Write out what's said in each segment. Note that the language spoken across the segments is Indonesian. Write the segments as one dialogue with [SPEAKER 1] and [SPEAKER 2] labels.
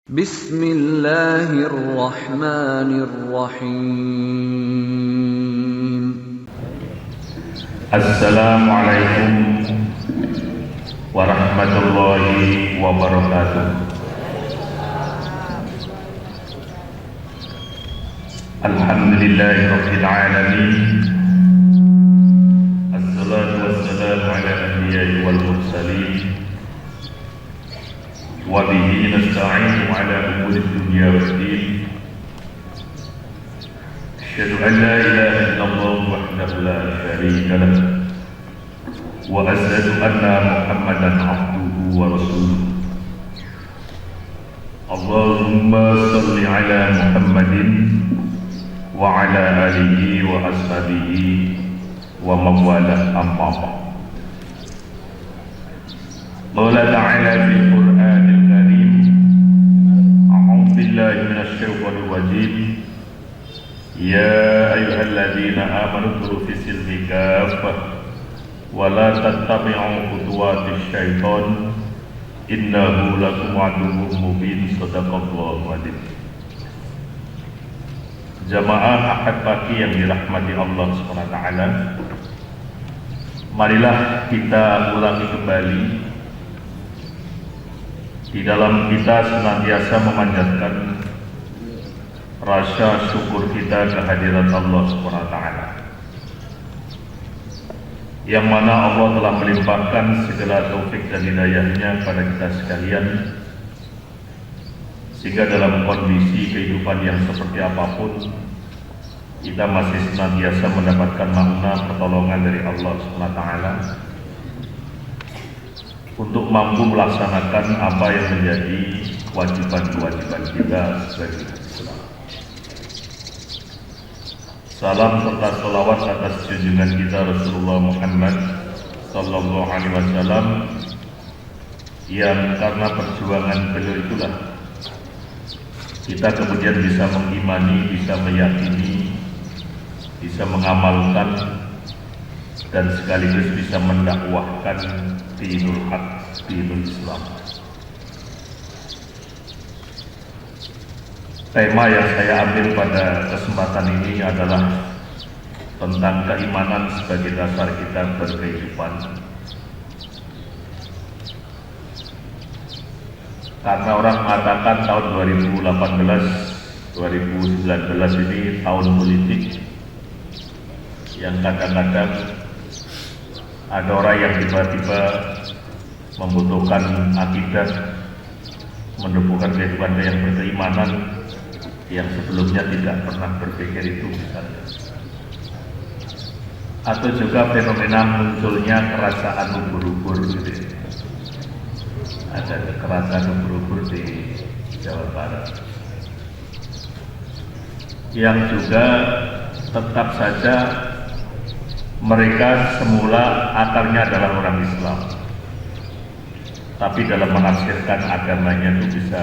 [SPEAKER 1] Bismillahirrahmanirrahim.
[SPEAKER 2] Assalamualaikum warahmatullahi wabarakatuh. Alhamdulillahi rabbil alamin. Assalatu wassalamu ala anbiya'i wal mursalin. Wa bihi nasta'inu ala umuri dunya waddin. Asyhadu an la ilaha illallah wahdahu la syarika lah. Wa asyhadu anna Muhammadan abduhu wa rasuluh. Allahumma salli ala Muhammadin wa ala alihi wa ashabihi wa mawalah amma ba'd. Qala ta'ala fil Qur'anil Karim, a'udzu billahi minasy syaithanir rajim. Ya ayyuhalladzina amanu dhkuru fis silmi kaffah wa la tattabi'u khutuwatis syaitan innahu lakum aduwwun mubin. Shadaqallahu adzim. Jamaah ahad pagi yang dirahmati Allah SWT, marilah kita ulangi kembali di dalam kita senantiasa memanjatkan rasa syukur kita kehadirat Allah SWT, yang mana Allah telah melimpahkan segala taufik dan hidayahnya pada kita sekalian, sehingga dalam kondisi kehidupan yang seperti apapun kita masih senantiasa mendapatkan makna pertolongan dari Allah SWT untuk mampu melaksanakan apa yang menjadi kewajiban-kewajiban kita sebagai Islam. Salam serta salawat atas junjungan kita Rasulullah Muhammad sallallahu alaihi wasallam, yang karena perjuangan beliau itulah kita kemudian bisa mengimani, bisa meyakini, bisa mengamalkan, dan sekaligus bisa mendakwahkan dinul haq, dinul Islam. Tema yang saya ambil pada kesempatan ini adalah tentang keimanan sebagai dasar kita berkehidupan. Karena orang mengatakan tahun 2018-2019 ini tahun politik, yang kadang-kadang ada orang yang tiba-tiba membutuhkan akidah, menemukan kehidupan yang berkeimanan yang sebelumnya tidak pernah berpikir itu misalnya. Atau juga fenomena munculnya kerasaan ubur-ubur gitu. Ada kerasaan ubur-ubur di Jawa Barat yang juga tetap saja mereka semula akarnya adalah orang Islam, tapi dalam menafsirkan agamanya itu bisa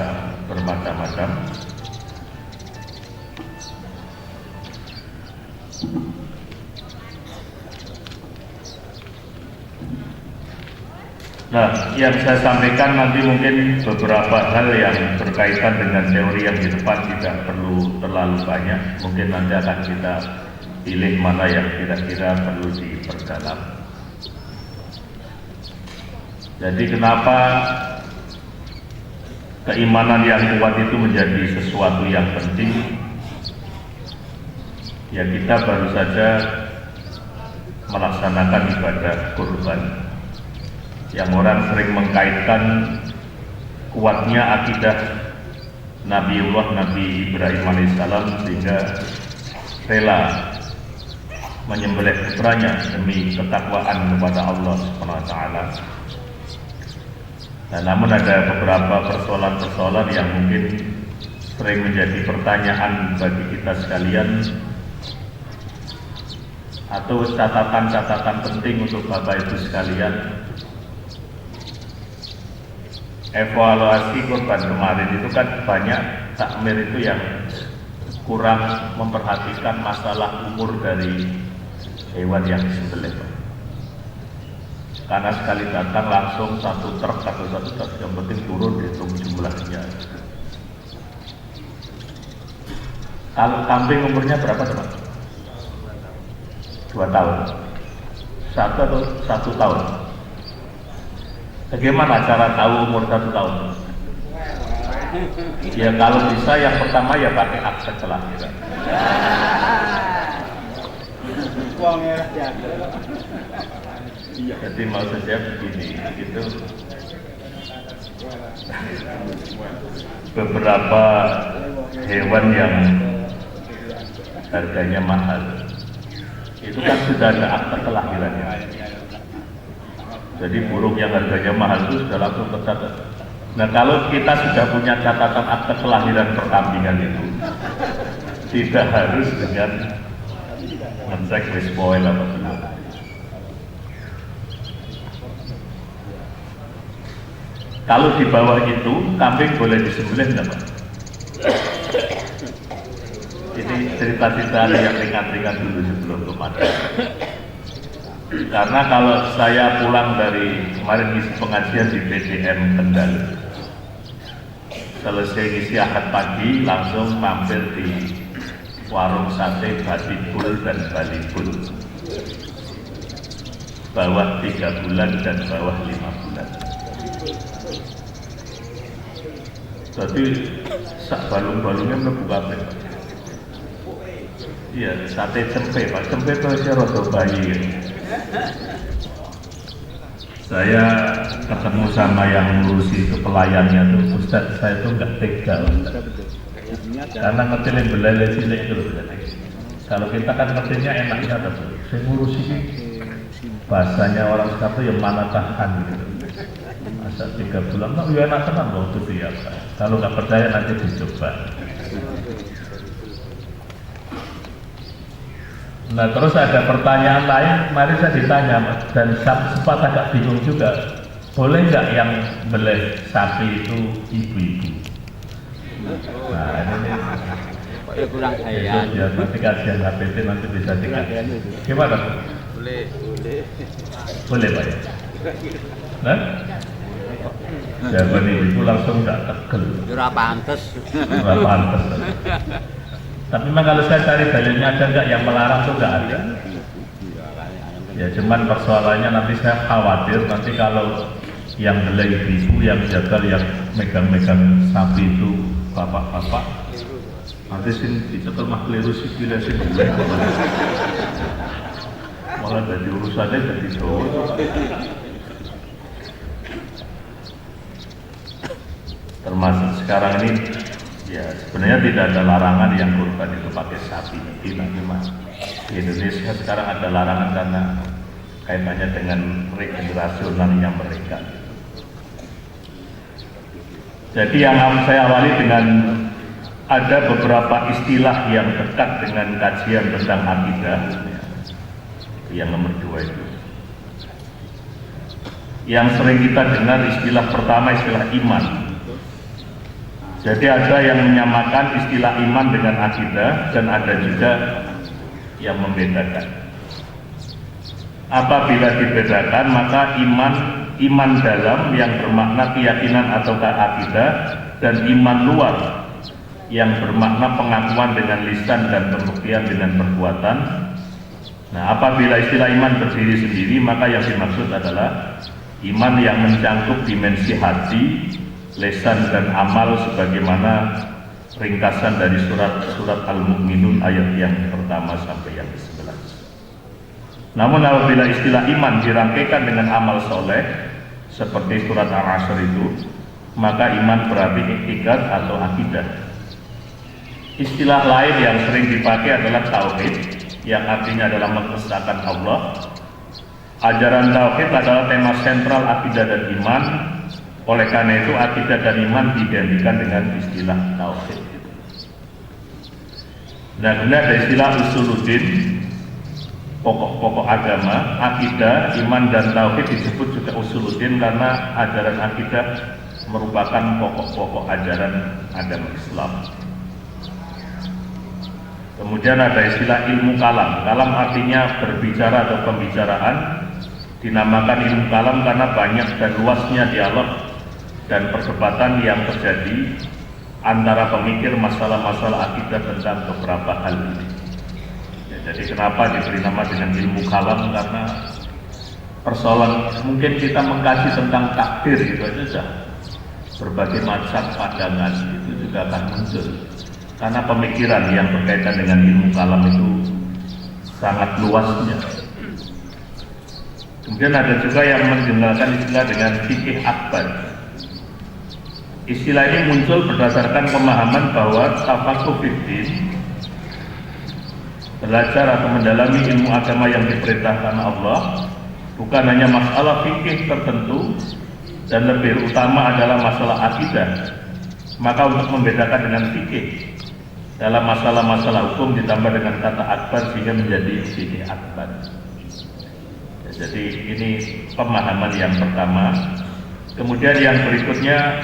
[SPEAKER 2] bermacam-macam. Nah, yang saya sampaikan nanti mungkin beberapa hal yang berkaitan dengan teori yang di depan tidak perlu terlalu banyak. Mungkin nanti akan kita pilih mana yang kira-kira perlu diperdalam. Jadi kenapa keimanan yang kuat itu menjadi sesuatu yang penting? Ya, kita baru saja melaksanakan ibadah kurban, yang orang sering mengkaitkan kuatnya akidah Nabi Ibrahim alaihissalam sehingga rela menyembelih putranya demi ketakwaan kepada Allah SWT. Nah, namun ada beberapa persoalan-persoalan yang mungkin sering menjadi pertanyaan bagi kita sekalian, atau catatan-catatan penting untuk Bapak Ibu sekalian. Evaluasi kurban kemarin itu kan banyak takmir itu yang kurang memperhatikan masalah umur dari hewan yang disembelih. Karena sekali datang langsung satu truk atau satu truk, yang penting turun dihitung jumlahnya. Kalau kambing umurnya berapa teman? 2 tahun. 1 tahun. Bagaimana cara tahu umur 1 tahun? Ya kalau bisa yang pertama ya pakai akte kelahiran. Jadi maksudnya begini, itu beberapa hewan yang harganya mahal itu kan sudah ada akte kelahirannya. Jadi burung yang harganya mahal itu sudah langsung tercatat. Nah kalau kita sudah punya catatan akte kelahiran perkambingan itu, tidak harus dengan ngecek spoil apa belum. Kalau di bawah itu, kambing boleh disembelih enggak Pak? Ini cerita-cerita yang ringan-ringan dulu sebelum kematian. Karena kalau saya pulang dari kemarin ngisi pengajian di PDM Kendal, selesai ngisi akad pagi, langsung mampir di warung sate Batibul dan Balibul. Bawah 3 bulan dan bawah 5 bulan. Jadi sak balung-balungnya mlebu kabeh. Iya, sate cempe Pak. Cempe itu saya rada bayi. Saya ketemu sama yang ngurusi itu pelayannya tuh, Ustaz, saya tuh nggak tega Ustaz. Karena ngetilin belalai cilik itu loh. Kalau kita kan ngetilnya enaknya apa tuh? Saya ngurusi ini bahasanya orang sekarang tuh yang mana tahan gitu. Masa 3 bulan, no, ya enak tenang loh itu ya Pak. Kalau nggak percaya nanti dicoba. Nah terus ada pertanyaan lain, mari saya ditanya dan sempat agak bingung juga, boleh nggak yang beli sapi itu ibu-ibu? Nah ini
[SPEAKER 1] kurang kaya.
[SPEAKER 2] ya nanti kajian HPT nanti bisa dikasih. Gimana? Boleh Pak ya? Nah? Jawaban ibu langsung nggak tegel.
[SPEAKER 1] Ora pantes.
[SPEAKER 2] Nggak pantas. Tapi memang kalau saya cari dalilnya ada nggak yang melarang tuh nggak ada. Ya cuman persoalannya nanti saya khawatir nanti kalau yang beli ibu, yang jagal, yang megang-megang sapi itu bapak-bapak, nanti sih dicekel mah keliru sih bila sih malah jadi urusannya jadi jauh. Termasuk sekarang ini ya sebenarnya tidak ada larangan yang kurban itu pakai sapi, tidak memang di Indonesia sekarang ada larangan karena kaitannya dengan regenerasionalnya mereka. Jadi yang saya awali dengan ada beberapa istilah yang dekat dengan kajian tentang akidah. Yang nomor 2 itu yang sering kita dengar istilah pertama istilah iman. Jadi ada yang menyamakan istilah iman dengan akidah dan ada juga yang membedakan. Apabila dibedakan maka iman dalam yang bermakna keyakinan atau akidah dan iman luar yang bermakna pengakuan dengan lisan dan pembuktian dengan perbuatan. Nah, apabila istilah iman berdiri sendiri maka yang dimaksud adalah iman yang mencakup dimensi hati, lisan dan amal sebagaimana ringkasan dari surat Al-Mu'minun ayat yang pertama sampai yang ke-11. Namun apabila istilah iman dirangkaikan dengan amal soleh seperti surat Al-Asr itu, maka iman berarti iktikad atau akidah. Istilah lain yang sering dipakai adalah tauhid, yang artinya adalah mengesahkan Allah. Ajaran tauhid adalah tema sentral akidah dan iman. Oleh karena itu akidah dan iman diidentikan dengan istilah tauhid. Nah, kemudian ada istilah usuluddin, pokok-pokok agama. Akidah, iman dan tauhid disebut juga usuluddin karena ajaran akidah merupakan pokok-pokok ajaran agama Islam. Kemudian ada istilah ilmu kalam. Kalam artinya berbicara atau pembicaraan. Dinamakan ilmu kalam karena banyak dan luasnya dialog dan perdebatan yang terjadi antara pemikir masalah-masalah akidah tentang beberapa hal ini. Ya, jadi kenapa diberi nama dengan ilmu kalam? Karena persoalan mungkin kita mengkaji tentang takdir gitu aja sudah berbagai macam pandangan itu juga akan muncul. Karena pemikiran yang berkaitan dengan ilmu kalam itu sangat luasnya. Kemudian ada juga yang menggunakan istilah dengan fikih akbar. Istilah ini muncul berdasarkan pemahaman bahwa tafaqquh fiddin, belajar atau mendalami ilmu agama yang diperintahkan Allah, bukan hanya masalah fikih tertentu dan lebih utama adalah masalah akidah. Maka untuk membedakan dengan fikih dalam masalah-masalah hukum ditambah dengan kata akbar sehingga menjadi fikih akbar. Jadi ini pemahaman yang pertama. Kemudian yang berikutnya,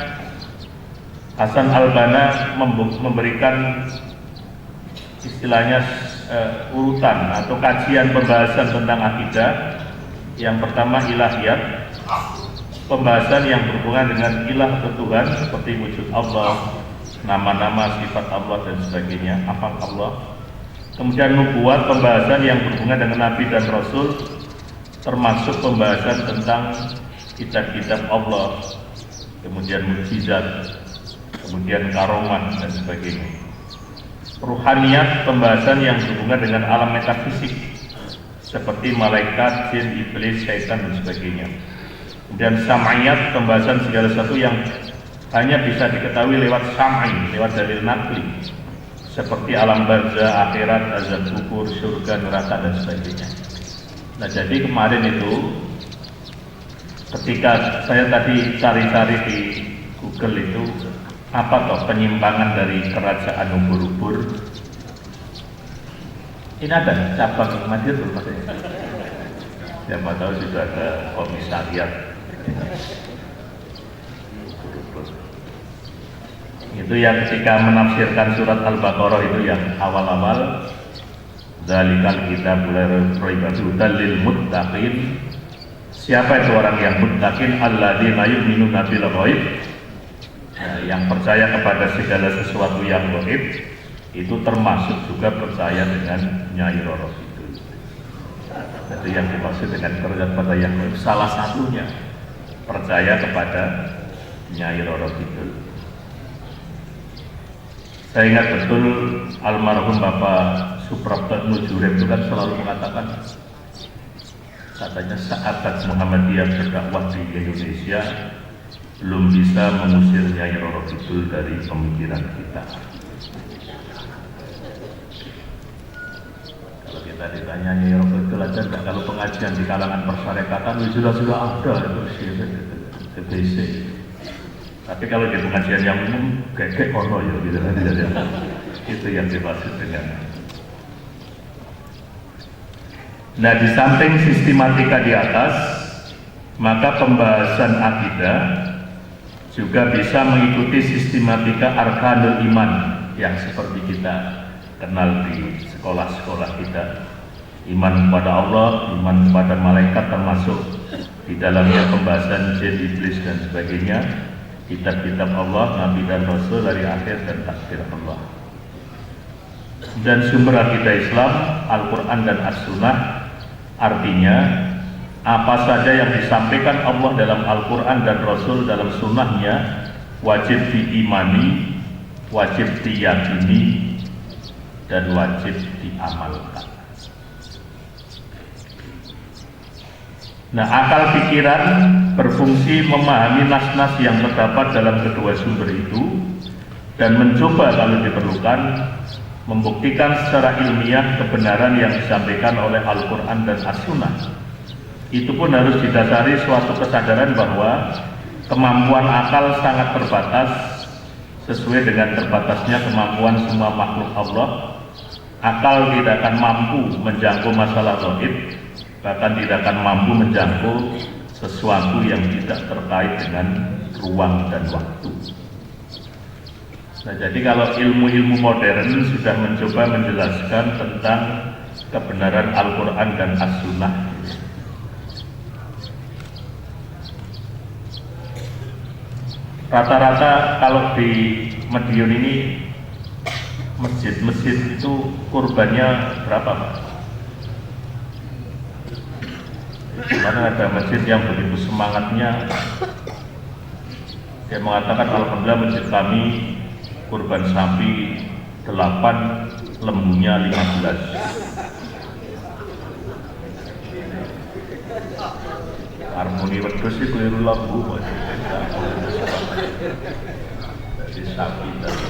[SPEAKER 2] Hasan Al-Banna memberikan istilahnya urutan atau kajian pembahasan tentang akidah. Yang pertama ilahiyat, pembahasan yang berhubungan dengan ilah atau Tuhan seperti wujud Allah, nama-nama, sifat Allah dan sebagainya, afal Allah. Kemudian nubuat, pembahasan yang berhubungan dengan Nabi dan Rasul, termasuk pembahasan tentang kitab-kitab Allah, kemudian mukjizat, kemudian karomah dan sebagainya. Ruhaniyat, pembahasan yang berhubungan dengan alam metafisik seperti malaikat, jin, iblis, syaitan dan sebagainya. Kemudian sam'iyat, pembahasan segala sesuatu yang hanya bisa diketahui lewat sam'i, lewat dalil nakli, seperti alam barzah, akhirat, azab kubur, surga, neraka dan sebagainya. Nah, jadi kemarin itu ketika saya tadi cari-cari di Google itu apa toh penyimpangan dari kerajaan ubur-ubur, ini ada cabang Madiun belum ada? Siapa tahu juga ada komisariat ubur-ubur. Itu yang ketika menafsirkan surat Al-Baqarah itu yang awal-awal, Dzalikal kitabul la raiba fihi lil muttaqin. Siapa itu orang yang muttaqin? Alladzina yu'minuna bil ghaib. Yang percaya kepada segala sesuatu yang gaib, itu termasuk juga percaya dengan Nyai Roro Kidul. Itu yang dimaksud dengan percaya kepada yang gaib. Salah satunya percaya kepada Nyai Roro Kidul. Saya ingat betul almarhum Bapak Suprapto Nujurem itu kan selalu mengatakan, katanya sahabat Muhammadiyah berdakwah di Indonesia belum bisa mengusir Nyai Roro Kidul dari pemikiran kita. Kalau kita ditanya Nyai Roro Kidul aja enggak, kalau pengajian di kalangan persyarikatan sudah ada itu basic. Tapi kalau di pengajian yang umum kayak ono ya gitu kan. Itu yang dimaksud dengan. Nah, di samping sistematika di atas, maka pembahasan akidah juga bisa mengikuti sistematika arkanul iman yang seperti kita kenal di sekolah-sekolah kita. Iman kepada Allah, iman kepada malaikat, termasuk di dalamnya pembahasan jin, iblis dan sebagainya, kitab-kitab Allah, Nabi dan Rasul, dari akhir dan takdir Allah. Dan sumber akidah Islam, Al-Quran dan As-Sunnah, artinya apa saja yang disampaikan Allah dalam Al-Quran dan Rasul dalam sunnahnya wajib diimani, wajib diyakini, dan wajib diamalkan. Nah, akal pikiran berfungsi memahami nas-nas yang terdapat dalam kedua sumber itu dan mencoba kalau diperlukan membuktikan secara ilmiah kebenaran yang disampaikan oleh Al-Quran dan As-Sunnah. Itu pun harus didasari suatu kesadaran bahwa kemampuan akal sangat terbatas sesuai dengan terbatasnya kemampuan semua makhluk Allah. Akal tidak akan mampu menjangkau masalah gaib, bahkan tidak akan mampu menjangkau sesuatu yang tidak terkait dengan ruang dan waktu. Nah, jadi kalau ilmu-ilmu modern sudah mencoba menjelaskan tentang kebenaran Al-Quran dan As-Sunnah, Rata-rata kalau di Madiun ini masjid-masjid itu kurbannya berapa, Pak? Karena ada masjid yang begitu semangatnya, dia mengatakan alhamdulillah masjid kami kurban sapi 8, lembunya 15. Harmoni wedhus itu keliru lembu, jadi sapi tadi.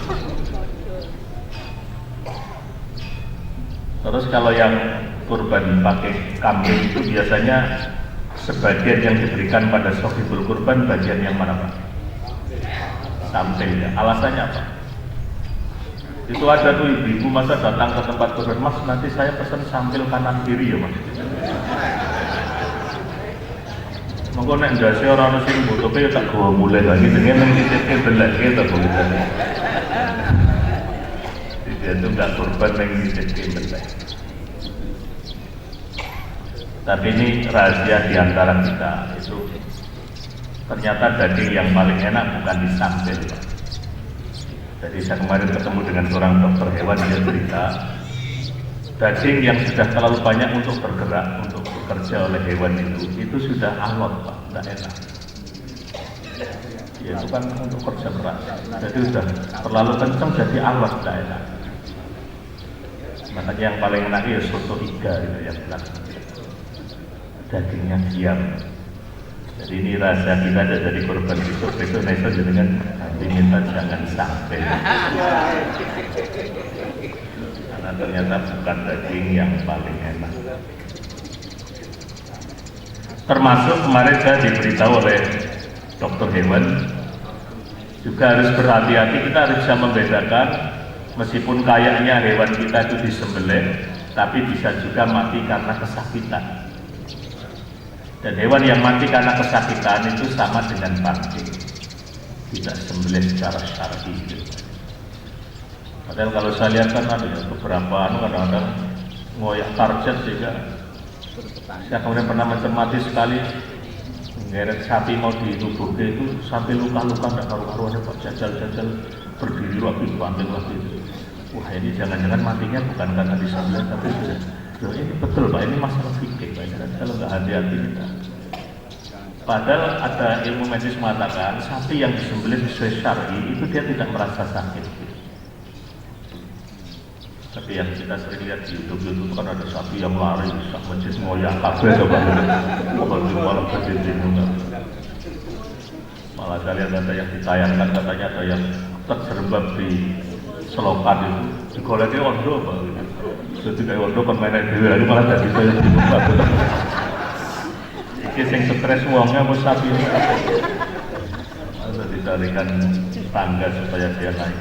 [SPEAKER 2] Terus kalau yang kurban pakai kambing itu biasanya sebagian yang diberikan pada sohibul kurban bagian yang mana, Pak? Samping ya. Alasannya apa? Itu ada tuh ibu-ibu masa datang ke tempat kurban, Mas nanti saya pesan sampil kanan kiri ya Mas. Monggo nek ndase ora ono sing butuhe ya tak gawa mulai lagi dengan nang titipke belake ta begitu. Dia tuh nggak kurban nang titipke belake. Tapi ini rahasia di antara kita itu ternyata daging yang paling enak bukan disampil. Jadi saya kemarin ketemu dengan seorang dokter hewan, dia cerita daging yang sudah terlalu banyak untuk bergerak, untuk bekerja oleh hewan itu sudah alot, Pak, tidak enak. Ya itu kan untuk kerja keras, jadi sudah terlalu kencang jadi alot, tidak enak. Makanya yang paling enak ya soto iga gitu yang belakang. Dagingnya diam. Jadi ini rasa kita ada dari korban itu nesa dengan minta jangan sampai. Karena ternyata bukan daging yang paling enak. Termasuk kemarin saya diberitahu oleh dokter hewan juga harus berhati-hati, kita harus bisa membedakan meskipun kayaknya hewan kita itu disembelih, tapi bisa juga mati karena kesakitan. Dan hewan yang mati karena kesakitan itu sama dengan pancing, tidak sembelih secara syar'i. Padahal kalau saya lihat kan ada beberapa kadang-kadang ngoyak target sehingga saya kemudian pernah mencermati sekali ngeret sapi mau ditubuhke itu sampai luka-luka tidak karu-karuan, Pak, jajal-jajal berdiri lagi, banting lagi. Wah ini jangan-jangan matinya bukan karena disembelih tapi sudah. Loh, ini betul Pak, ini masalah fikih Pak, kalau nggak hati-hati kita. Padahal ada ilmu medis mengatakan sapi yang disembelih sesuai syar'i itu dia tidak merasa sakit. Tapi yang kita sering lihat di YouTube kan ada sapi yang lari, sak masjid ngoyak kabeh coba. Malah kejadian malah saya lihat ada yang ditayangkan katanya ada yang terjerembab di selokan itu. Digoleki ondo Pak. Jadi kayak ondo kon menek dhewe lagi malah dadi saya dibuka. Iki sing stres wongnya apa sapi ini. Ada dicarikan tangga supaya dia naik.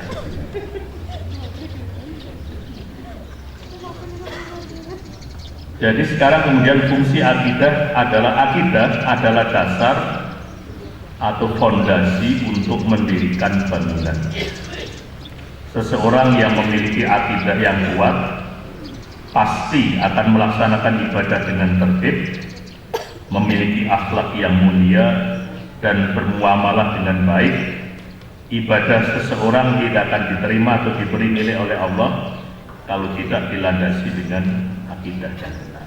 [SPEAKER 2] Jadi sekarang kemudian fungsi akidah adalah dasar atau fondasi untuk mendirikan bangunan. Seseorang yang memiliki akidah yang kuat pasti akan melaksanakan ibadah dengan tertib, memiliki akhlak yang mulia dan bermuamalah dengan baik. Ibadah seseorang tidak akan diterima atau diberi nilai oleh Allah kalau tidak dilandasi dengan akidah yang benar.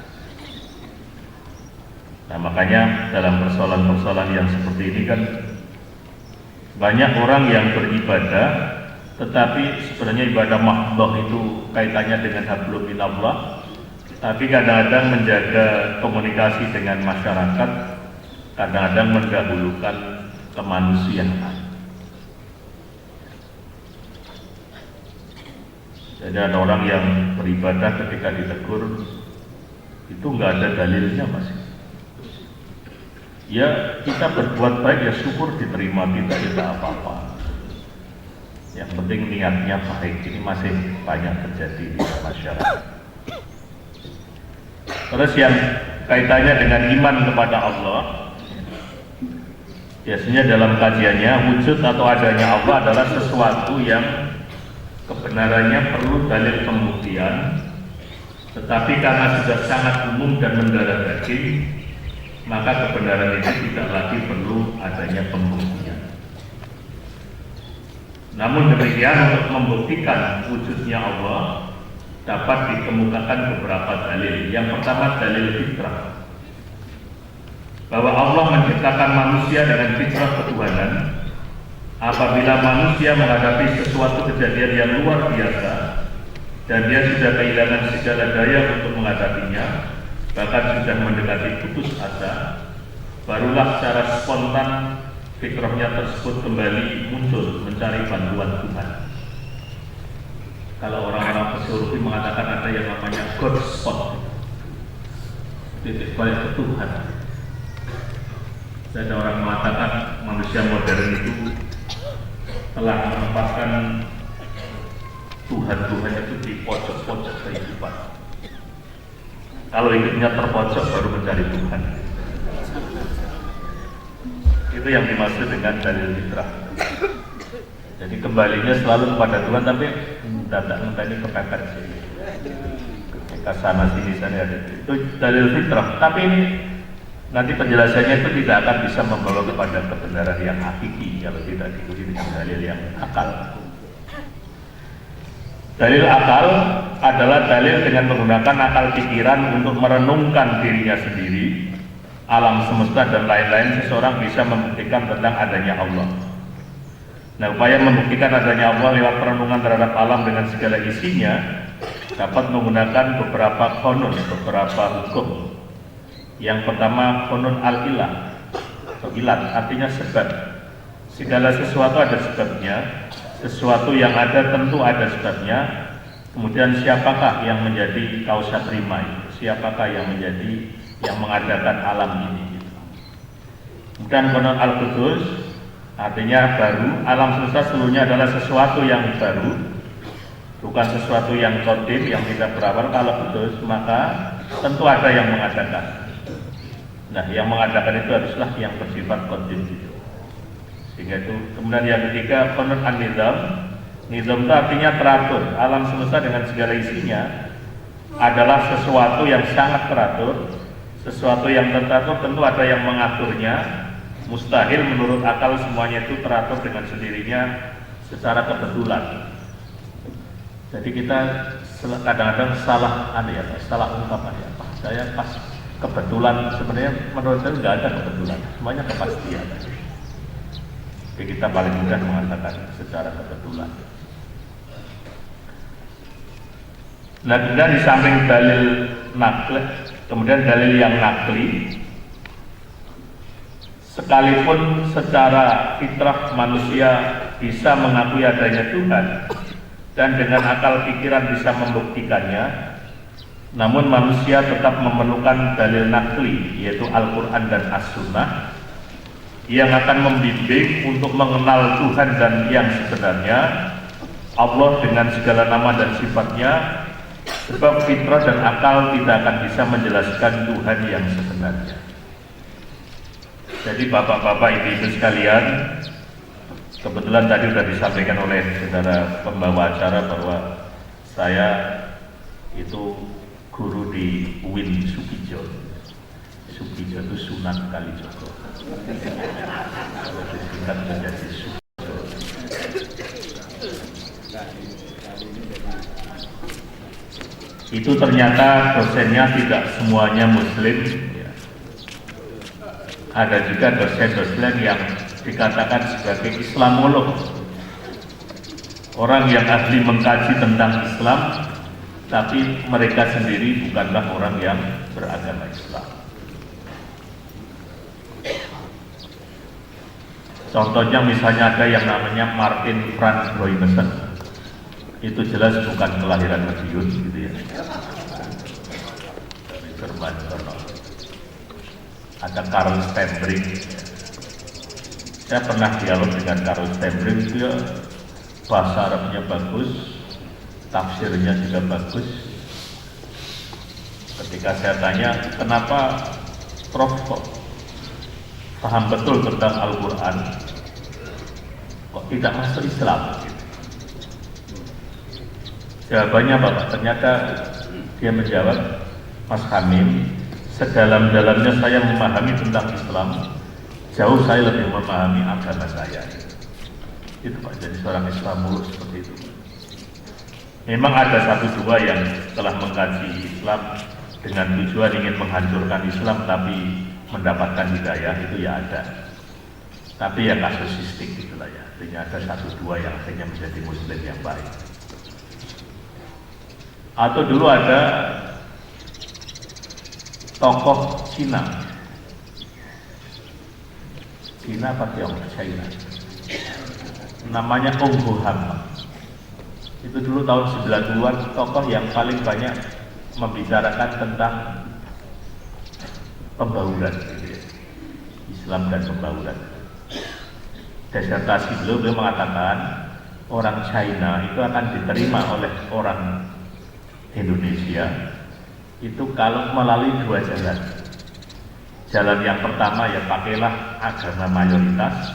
[SPEAKER 2] Nah makanya dalam persoalan-persoalan yang seperti ini kan banyak orang yang beribadah tetapi sebenarnya ibadah mahdhah itu kaitannya dengan hablum minallah, tapi kadang-kadang menjaga komunikasi dengan masyarakat, kadang-kadang mendahulukan kemanusiaan. Jadi ada orang yang beribadah ketika ditegur itu nggak ada dalilnya Mas. Ya kita berbuat baik ya syukur diterima, tidak apa-apa. Yang penting niatnya baik. Ini masih banyak terjadi di masyarakat. Terus yang kaitannya dengan iman kepada Allah, biasanya dalam kajiannya wujud atau adanya Allah adalah sesuatu yang kebenarannya perlu dalil pembuktian, tetapi karena sudah sangat umum dan mendarah daging, maka kebenaran itu tidak lagi perlu adanya pembuktian. Namun demikian, untuk membuktikan wujudnya Allah dapat dikemukakan beberapa dalil. Yang pertama, dalil fitrah, bahwa Allah menciptakan manusia dengan fitrah ketuhanan. Apabila manusia menghadapi sesuatu kejadian yang luar biasa dan dia sudah kehilangan segala daya untuk menghadapinya, bahkan sudah mendekati putus asa, barulah secara spontan fitrahnya tersebut kembali muncul mencari bantuan Tuhan. Kalau orang-orang psikologi mengatakan ada yang namanya God spot, titik balik ke Tuhan. Dan orang mengatakan manusia modern itu telah menempatkan Tuhan-Tuhan itu di pojok-pojok kehidupan. Kalau hidupnya terpojok baru mencari Tuhan. Itu yang dimaksud dengan dalil fitrah. Jadi kembalinya selalu kepada Tuhan, tapi datang ini kepepet sih. Ke sana sini sana ada. Itu dalil fitrah. Tapi ini nanti penjelasannya itu tidak akan bisa membawa kepada kebenaran yang hakiki kalau tidak diikuti dengan dalil yang akal. Dalil akal adalah dalil dengan menggunakan akal pikiran untuk merenungkan dirinya sendiri, alam semesta dan lain-lain. Seseorang bisa membuktikan tentang adanya Allah. Nah, upaya membuktikan adanya Allah lewat perenungan terhadap alam dengan segala isinya dapat menggunakan beberapa konon, beberapa hukum. Yang pertama, konun al-ilah atau ilat, artinya sebab. Segala sesuatu ada sebabnya, sesuatu yang ada tentu ada sebabnya. Kemudian siapakah yang menjadi kausa prima, siapakah yang mengadakan alam ini. Kemudian konun al-qudus, artinya baru. Alam semesta seluruhnya adalah sesuatu yang baru, bukan sesuatu yang qadim, yang tidak berawal. Kalau kudus, maka tentu ada yang mengadakan. Nah, yang mengadakan itu haruslah yang bersifat qadim itu. Sehingga itu. Kemudian yang ketiga, qanun an-nizam. Nizam itu artinya teratur. Alam semesta dengan segala isinya adalah sesuatu yang sangat teratur, sesuatu yang teratur. Tentu ada yang mengaturnya. Mustahil menurut akal semuanya itu teratur dengan sendirinya secara kebetulan. Jadi kita kadang-kadang salah ungkapan ya Pak. Saya pas kebetulan, sebenarnya menurut saya nggak ada kebetulan, semuanya kepastian. Jadi kita paling mudah mengatakan secara kebetulan. Nah, kemudian di samping dalil nakli, kemudian dalil yang nakli, sekalipun secara fitrah manusia bisa mengakui adanya Tuhan dan dengan akal pikiran bisa membuktikannya, namun manusia tetap memerlukan dalil nakli, yaitu Al-Quran dan As-Sunnah, yang akan membimbing untuk mengenal Tuhan dan yang sebenarnya, Allah dengan segala nama dan sifatnya. Sebab fitrah dan akal tidak akan bisa menjelaskan Tuhan yang sebenarnya. Jadi bapak-bapak, ibu-ibu sekalian, kebetulan tadi sudah disampaikan oleh saudara pembawa acara bahwa saya itu guru di UIN Sukijo. Sukijo itu Sunan Kalijogo. Kalau disingkat menjadi Sukijo. Itu ternyata dosennya tidak semuanya Muslim. Ya. Ada juga dosen-dosen yang dikatakan sebagai Islamolog, orang yang ahli mengkaji tentang Islam, tapi mereka sendiri bukanlah orang yang beragama Islam. Contohnya misalnya ada yang namanya Martin Franz Broymessen. Itu jelas bukan kelahiran Madiun gitu ya. Jerman. Ada Karl Steinbrink. Saya pernah dialog dengan Karl Steinbrink, dia bahasa Arabnya bagus, tafsirnya juga bagus. Ketika saya tanya, kenapa Prof kok paham betul tentang Al-Quran, kok tidak masuk Islam? Jawabannya Bapak, ternyata dia menjawab, Mas Hamim, sedalam-dalamnya saya memahami tentang Islam, jauh saya lebih memahami agama saya. Itu Pak, jadi seorang Islam mulus seperti itu. Memang ada satu dua yang telah mengkaji Islam dengan tujuan ingin menghancurkan Islam tapi mendapatkan hidayah, itu ya ada. Tapi ya kasusistik gitulah ya. Artinya ada satu dua yang akhirnya menjadi muslim yang baik. Atau dulu ada tokoh Cina apa Tiongkok, China, namanya Ong Boham. Itu dulu tahun 90-an tokoh yang paling banyak membicarakan tentang pembauran gitu ya. Islam dan pembauran. Disertasi beliau mengatakan orang China itu akan diterima oleh orang Indonesia itu kalau melalui dua jalan. Jalan yang pertama ya pakailah agama mayoritas,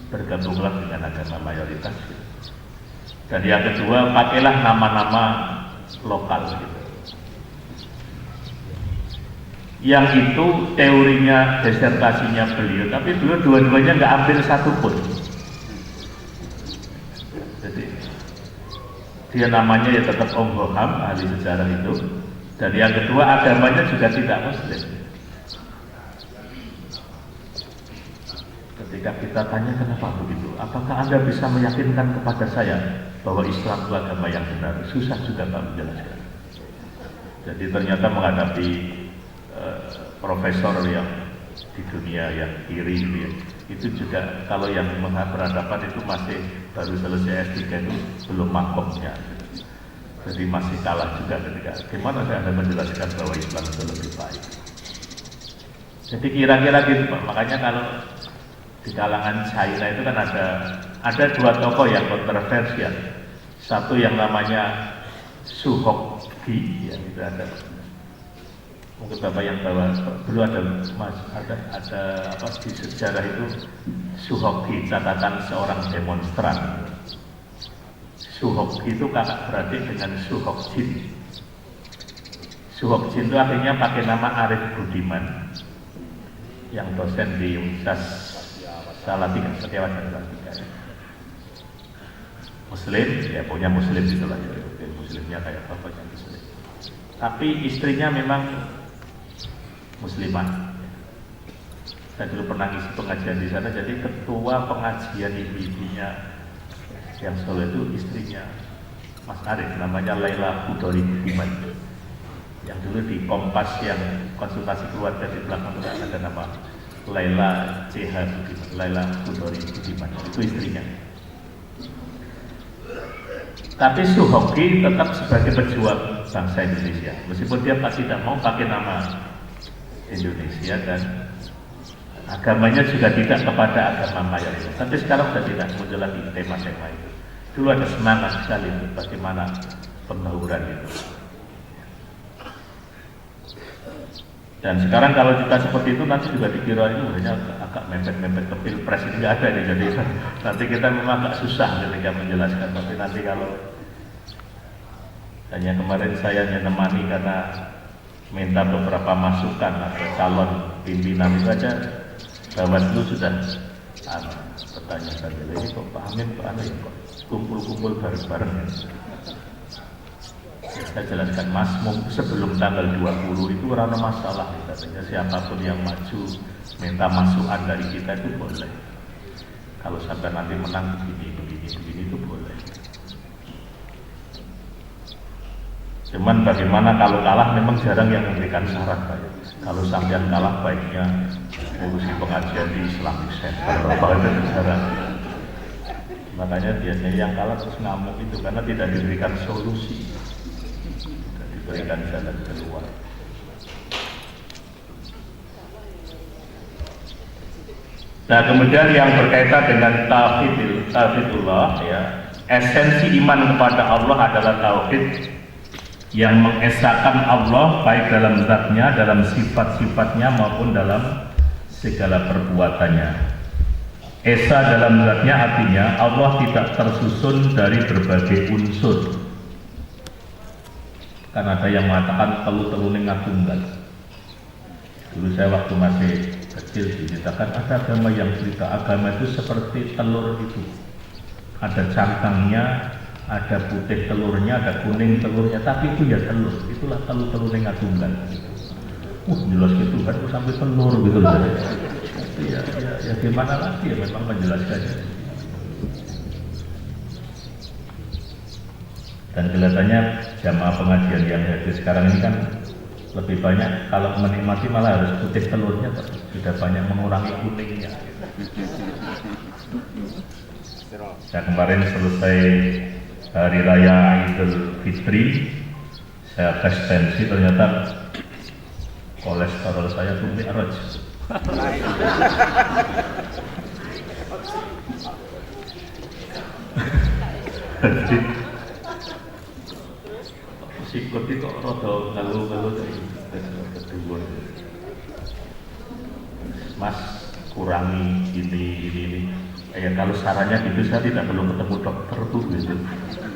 [SPEAKER 2] bergabunglah dengan agama mayoritas. Dan yang kedua pakailah nama-nama lokal gitu. Yang itu teorinya, disertasinya beliau, tapi beliau dua-duanya nggak ambil satu pun. Jadi dia namanya ya tetap Ong Boham, ahli sejarah itu. Dan yang kedua agamanya juga tidak Muslim. Ketika kita tanya kenapa begitu, apakah Anda bisa meyakinkan kepada saya bahwa Islam itu agama yang benar? Susah juga Pak menjelaskan. Jadi ternyata menghadapi profesor yang di dunia yang kiri itu juga kalau yang berhadapan itu masih baru selesai S3 itu belum makomnya. Jadi masih kalah juga ketika gimana saya Anda menjelaskan bahwa Islam itu lebih baik. Jadi kira-kira gitu Pak. Makanya kalau di kalangan China itu kan ada dua tokoh yang kontroversial. Satu yang namanya Su Hokgi, yang itu ada mungkin Bapak yang bawa dulu ada apa di sejarah itu Su Hokgi, catatan seorang demonstran. Su Hokgi itu kakak beradik dengan Su Hokjin. Su Hokjin itu akhirnya pakai nama Arif Budiman yang dosen di Universitas Salatiga, Setiawan Salatiga. Muslim, ya punya Muslim itulah ya. Muslimnya kayak bapaknya Muslim. Tapi istrinya memang Muslimah. Saya dulu pernah ngisi pengajian di sana, jadi ketua pengajian ibu-ibunya yang Solo itu istrinya Mas Arif, namanya Laila Hudori Budiman. Yang dulu di Kompas yang konsultasi keluarga di belakang ada nama Laila CH Budiman, Laila Hudori Budiman, itu istrinya. Tapi Su Hokgi tetap sebagai pejuang bangsa Indonesia, meskipun dia pasti tidak mau pakai nama Indonesia dan agamanya juga tidak kepada agama mayoritas. Tapi sekarang sudah tidak muncul lagi tema-tema itu. Dulu ada semangat sekali itu bagaimana pembauran itu. Dan sekarang kalau kita seperti itu nanti juga dikira itu hanya agak mepet-mepet ke pilpres, ini nggak ada nih. Jadi nanti kita memang agak susah ketika menjelaskan. Tapi nanti kalau hanya kemarin saya menemani karena minta beberapa masukan atau calon pimpinan itu aja, Bawaslu sudah bertanya saja. Ini kok Pak Amin, Pak Amin kok kumpul-kumpul bareng-bareng. Saya jelaskan Mas, sebelum tanggal 20 itu karena masalah katanya siapapun yang maju minta masukan dari kita itu boleh. Kalau sampai nanti menang begini itu boleh. Cuman bagaimana kalau kalah memang jarang yang memberikan syarat Pak. Kalau sampean kalah baiknya ngurusi pengajian di Islamic Center atau itu jarang. Makanya biasanya yang kalah terus ngamuk itu karena tidak diberikan solusi. Berikan jalan keluar. Nah kemudian yang berkaitan dengan tauhidullah ya, esensi iman kepada Allah adalah tauhid yang mengesahkan Allah baik dalam zatnya, dalam sifat-sifatnya maupun dalam segala perbuatannya. Esa dalam zatnya artinya Allah tidak tersusun dari berbagai unsur. Kan ada yang mengatakan telu-telu ning tunggal. Dulu saya waktu masih kecil diceritakan ada agama yang cerita agama itu seperti telur itu. ada cangkangnya, ada putih telurnya, ada kuning telurnya, tapi itu ya telur. Itulah telur yang ngadungkan. Jelas gitu kan, sampai telur gitu loh. Ya gimana lagi ya, memang menjelaskannya. Dan kelihatannya jamaah pengajian yang hadir sekarang ini kan lebih banyak kalau menikmati malah harus putih telurnya, sudah banyak mengurangi kuningnya. Saya kemarin selesai hari raya Idul Fitri, saya tes tensi, ternyata kolesterol saya tuh mi'raj. Jadi sikut itu kok rada ngalu-ngalu dari kedua. Mas kurangi ini. Ya kalau sarannya gitu saya tidak perlu ketemu dokter tuh gitu.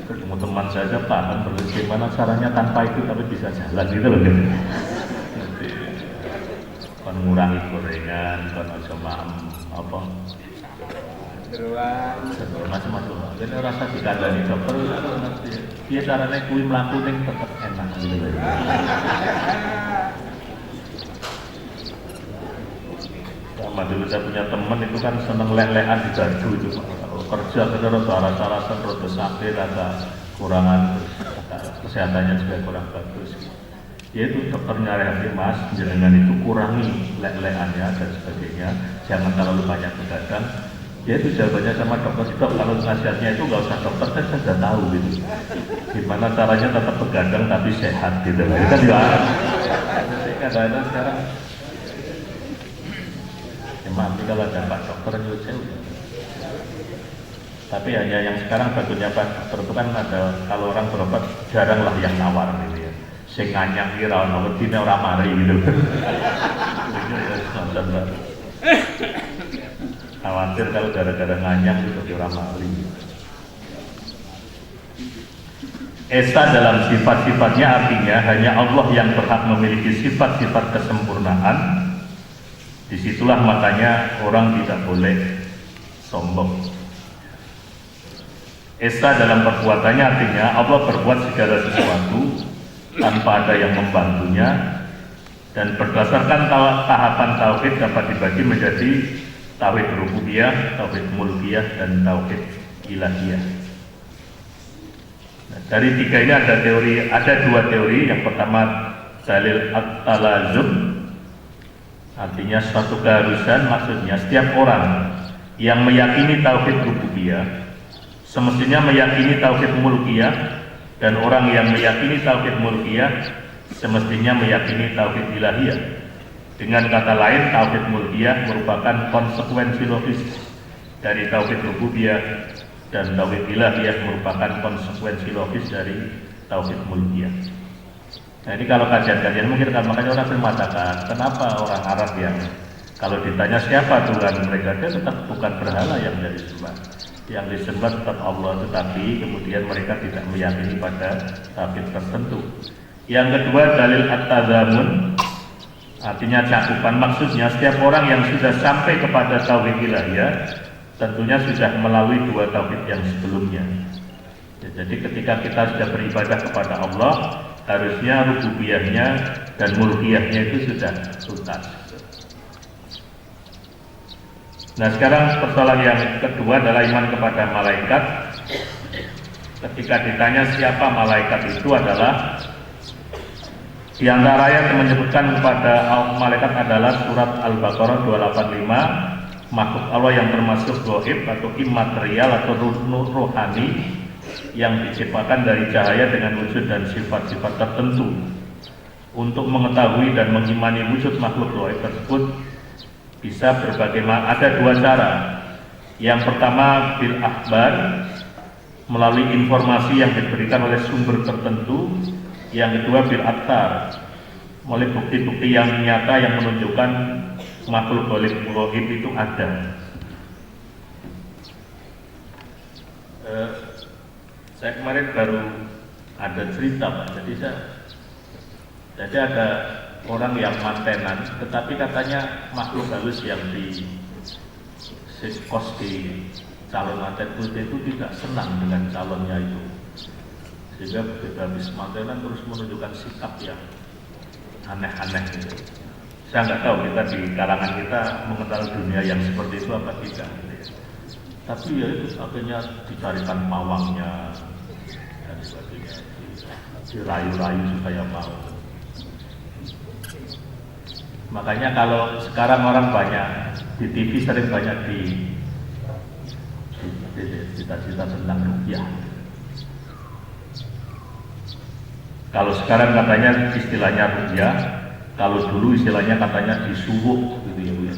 [SPEAKER 2] Ketemu teman saja paham perlu gimana caranya tanpa itu tapi bisa jalan gitu loh gitu. Mengurangi gorengan, kalau sama apa? Macam-macam. Jadi rasa dikandani dokter nanti. Dia caranya kui melaku ning tetap enak gitu. Sama dulu saya punya teman itu kan seneng lelehan di gardu itu, kalau kerja bener rasa-rasa rada sakit, rasa kurangan, kesehatannya juga kurang bagus. Ya itu dokter nyaranin, Mas, jangan itu kurangi lelehannya dan sebagainya, jangan terlalu banyak begadang. Ya itu jawabannya sama dokter, kalau nasihatnya itu nggak usah dokter, kan saya sudah tahu gitu. Gimana caranya tetap begadang tapi sehat gitu. Itu kan juga kadang-kadang sekarang nanti kalau ada Pak Dokter nyusul. Tapi hanya yang sekarang bagusnya Pak Dokter itu kan ada, kalau orang berobat jarang lah yang nawar gitu ya. Sing nganyang kira ono wedine ora mari gitu. Khawatir kalau gara-gara nganyang itu ora mari. Esa dalam sifat-sifatnya artinya hanya Allah yang berhak memiliki sifat-sifat kesempurnaan. Disitulah makanya orang tidak boleh sombong. Esa dalam perbuatannya artinya Allah berbuat segala sesuatu tanpa ada yang membantunya, dan berdasarkan tahapan tauhid dapat dibagi menjadi tauhid rububiyah, tauhid mulkiyah, dan tauhid ilahiyah. Nah, dari tiga ini ada dua teori. Yang pertama dalil at-talazum, artinya suatu keharusan, maksudnya setiap orang yang meyakini tauhid rububiyah semestinya meyakini tauhid mulkiyah, dan orang yang meyakini tauhid mulkiyah semestinya meyakini tauhid ilahiyah. Dengan kata lain, tauhid mulkiyah merupakan konsekuensi logis dari tauhid rububiyah, dan tauhid ilahiyah merupakan konsekuensi logis dari tauhid mulkiyah. Nah ini kalau kajian-kajian mungkin kan, makanya orang sering mengatakan kenapa orang Arab yang kalau ditanya siapa Tuhan mereka, dia tetap bukan berhala yang dari sembah, yang disembah tetap Allah, tetapi kemudian mereka tidak meyakini pada tauhid tertentu. Yang kedua dalil at-tazamun, artinya cakupan, maksudnya setiap orang yang sudah sampai kepada tauhid ilahiyah tentunya sudah melalui dua tauhid yang sebelumnya. Ya, jadi ketika kita sudah beribadah kepada Allah, harusnya rububiyahnya dan mulkiyahnya itu sudah tuntas. Nah sekarang persoalan yang kedua adalah iman kepada malaikat. Ketika ditanya siapa malaikat itu adalah, di antara ayat yang menyebutkan kepada malaikat adalah surat Al-Baqarah 285, makhluk Allah yang termasuk gaib atau imaterial atau rohani yang diciptakan dari cahaya dengan wujud dan sifat-sifat tertentu. Untuk mengetahui dan mengimani wujud makhluk gaib tersebut bisa berbagai macam. Ada dua cara. Yang pertama bil akhbar, melalui informasi yang diberikan oleh sumber tertentu. Yang kedua bil aktar, melalui bukti-bukti yang nyata yang menunjukkan makhluk gaib itu ada. Saya kemarin baru ada cerita Pak, jadi ada orang yang mantenan, tetapi katanya makhluk halus yang di kos di calon atlet itu tidak senang dengan calonnya itu, sehingga begitu habis mantelan terus menunjukkan sikap yang aneh-aneh gitu. Saya nggak tahu kita di kalangan kita mengenal dunia yang seperti itu apa tidak gitu ya. Tapi ya itu akhirnya dicarikan pawangnya dan sebagainya, dirayu-rayu supaya mau. Makanya kalau sekarang orang banyak di TV, sering banyak di cita-cita tentang rupiah. Kalau sekarang katanya istilahnya rupiah, kalau dulu istilahnya katanya disuwuk gitu ya Bu ya.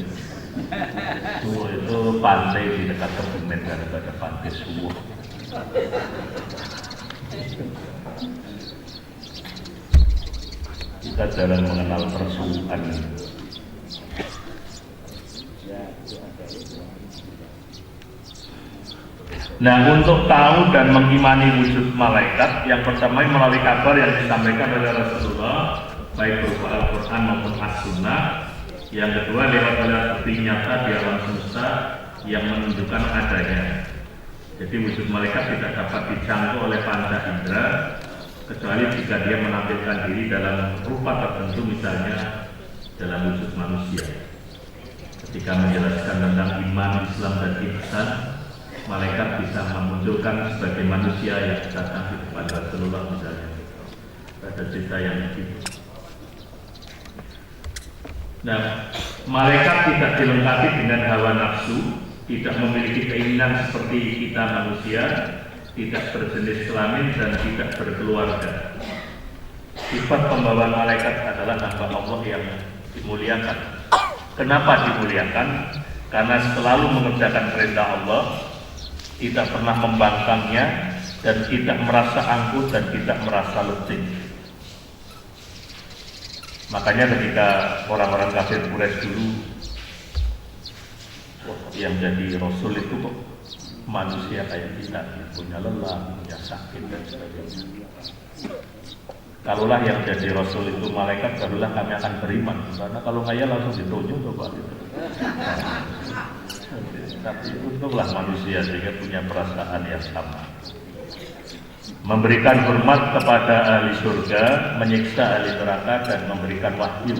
[SPEAKER 2] Suwuk itu pantai di dekat Kebumen, ada pantai Suwuk. Kita jarang mengenal persuwukan. Nah, untuk tahu dan mengimani wujud malaikat, yang pertama melalui kabar yang disampaikan oleh Rasulullah, baik berupa Al-Quran maupun As-Sunnah. Yang kedua lewat bukti nyata di alam semesta yang menunjukkan adanya. Jadi wujud malaikat tidak dapat dijangkau oleh panca indera kecuali jika dia menampilkan diri dalam rupa tertentu, misalnya dalam wujud manusia. Ketika menjelaskan tentang iman, Islam dan ihsan, malaikat bisa memunculkan sebagai manusia yang datang di depan Rasulullah misalnya. Ada cerita yang begitu. Nah, malaikat tidak dilengkapi dengan hawa nafsu, tidak memiliki keinginan seperti kita manusia, tidak berjenis kelamin dan tidak berkeluarga. Sifat pembawa malaikat adalah hamba Allah yang dimuliakan. Kenapa dimuliakan? Karena selalu mengerjakan perintah Allah, tidak pernah membangkangnya, dan tidak merasa angkuh dan tidak merasa letih. Makanya ketika orang-orang kafir Quraisy dulu, yang jadi Rasul itu kok manusia kayak kita, punya lelah, punya sakit dan sebagainya. Kalulah yang jadi Rasul itu malaikat, barulah kami akan beriman. Karena kalau ngayal langsung ditunjuk coba gitu. Tapi untunglah manusia sehingga punya perasaan yang sama. Memberikan hormat kepada ahli surga, menyiksa ahli neraka, dan memberikan wahyu.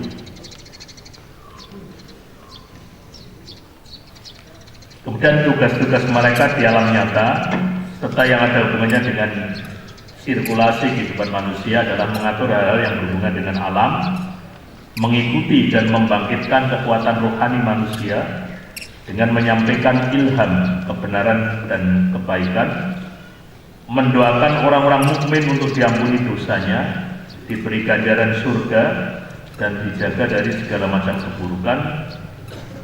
[SPEAKER 2] Kemudian tugas-tugas malaikat di alam nyata serta yang ada hubungannya dengan sirkulasi kehidupan manusia adalah mengatur hal-hal yang berhubungan dengan alam, mengikuti dan membangkitkan kekuatan rohani manusia dengan menyampaikan ilham, kebenaran dan kebaikan, mendoakan orang-orang mukmin untuk diampuni dosanya, diberi ganjaran surga dan dijaga dari segala macam keburukan.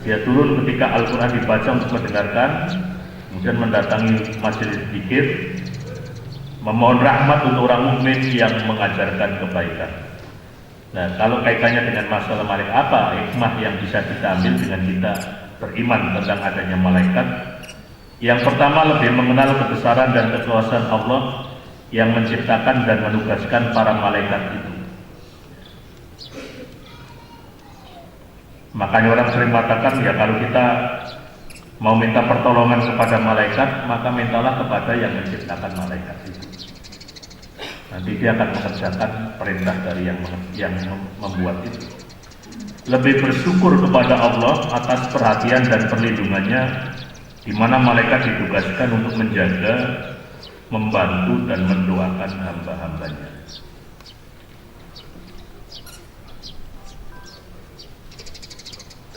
[SPEAKER 2] Dia turun ketika Al-Quran dibaca untuk mendengarkan, kemudian mendatangi majelis zikir, memohon rahmat untuk orang mukmin yang mengajarkan kebaikan. Nah, kalau kaitannya dengan masalah malaikat, apa hikmah yang bisa kita ambil dengan kita beriman tentang adanya malaikat? Yang pertama, lebih mengenal kebesaran dan kekuasaan Allah yang menciptakan dan menugaskan para malaikat itu. Makanya orang sering mengatakan, ya kalau kita mau minta pertolongan kepada malaikat, maka mintalah kepada yang menciptakan malaikat itu. Nanti dia akan mengerjakan perintah dari yang membuat itu. Lebih bersyukur kepada Allah atas perhatian dan perlindungannya, di mana malaikat ditugaskan untuk menjaga, membantu dan mendoakan hamba-hambanya.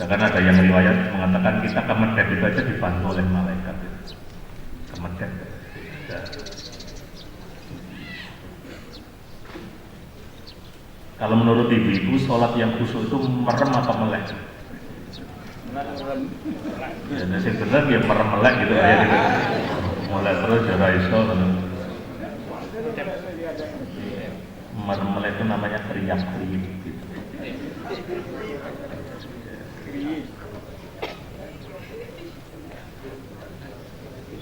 [SPEAKER 2] Karena ada yang riwayat mengatakan kita ke Mekah itu aja dibantu oleh malaikat. Ke Mekah. Kalau menurut ibu-ibu, sholat yang khusyuk itu merem atau melek? Ya, yang benar ya merem melek gitu ya. Gitu. Mulai terus ya raiso. Merem melek itu namanya teriak-teriak gitu.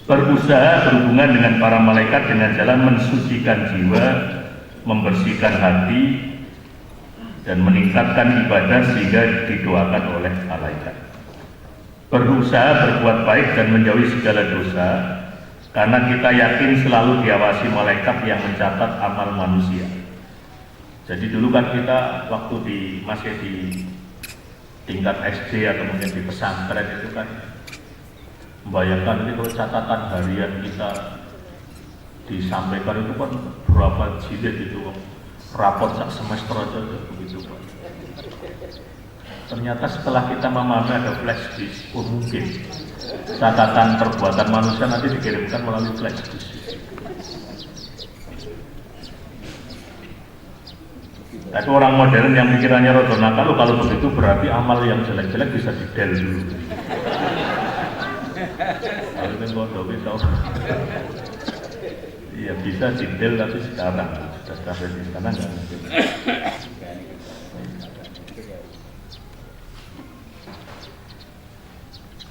[SPEAKER 2] Berusaha berhubungan dengan para malaikat dengan jalan mensucikan jiwa, membersihkan hati, dan meningkatkan ibadah sehingga didoakan oleh malaikat. berusaha berbuat baik dan menjauhi segala dosa, karena kita yakin selalu diawasi malaikat yang mencatat amal manusia. Jadi dulu kan kita waktu masih di tingkat SD atau mungkin di pesantren itu kan membayangkan ini kalau catatan harian kita disampaikan itu kan berapa jilid itu, raport sak semester aja begitu Pak. Ternyata setelah kita memahami ada flash disk, mungkin catatan perbuatan manusia nanti dikirimkan melalui flash disk. Tapi orang modern yang pikirannya rodo nakal, kalau begitu berarti amal yang jelek-jelek bisa di-del dulu. Kalau ini bodoh bisa. Iya bisa di-del tapi sekarang sudah sampai di sana nggak mungkin.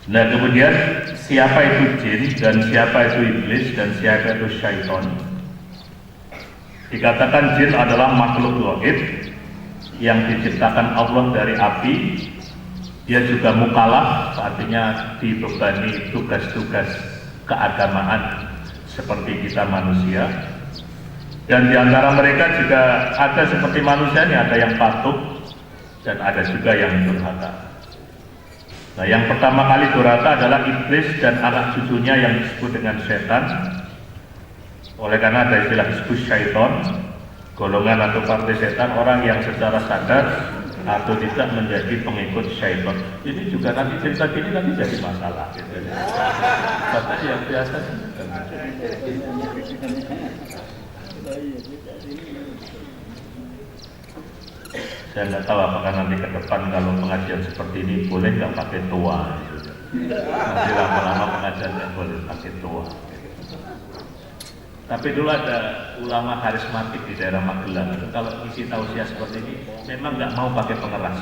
[SPEAKER 2] Nah kemudian siapa itu jin dan siapa itu iblis dan siapa itu syaitan? Dikatakan jin adalah makhluk gaib yang diciptakan Allah dari api. Dia juga mukallaf, artinya dibebani tugas-tugas keagamaan seperti kita manusia. Dan di antara mereka juga ada seperti manusia ini, ada yang patuh dan ada juga yang durhaka. Nah yang pertama kali durhaka adalah iblis dan anak cucunya yang disebut dengan setan. Oleh karena ada istilah disebut syaiton, golongan atau partai setan, orang yang secara sadar atau tidak menjadi pengikut syaiton. Ini juga nanti cerita gini nanti jadi masalah. Kata yang biasa. Saya nggak tahu apakah nanti ke depan kalau pengajian seperti ini boleh nggak pakai toa. Nanti lama-lama pengajian nggak boleh pakai toa. Tapi dulu ada ulama karismatik di daerah Magelang, kalau isi tausiah seperti ini memang nggak mau pakai pengeras,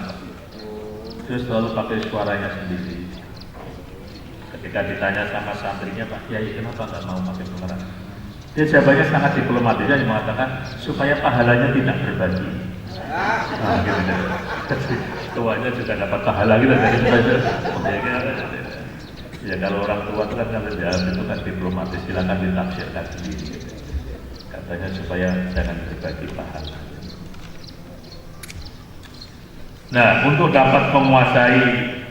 [SPEAKER 2] terus selalu pakai suaranya sendiri. Ketika ditanya sama santrinya, Pak Kiai kenapa nggak mau pakai pengeras? Dia jawabannya sangat diplomatis, dia mengatakan supaya pahalanya tidak berbagi. Nah, gitu. Tuanya juga dapat pahala gitu dari saja. Ya kalau orang tua itu kan jawab itu kan diplomatis, silakan ditafsirkan sendiri. Katanya supaya jangan berbagi pahala. Nah, untuk dapat menguasai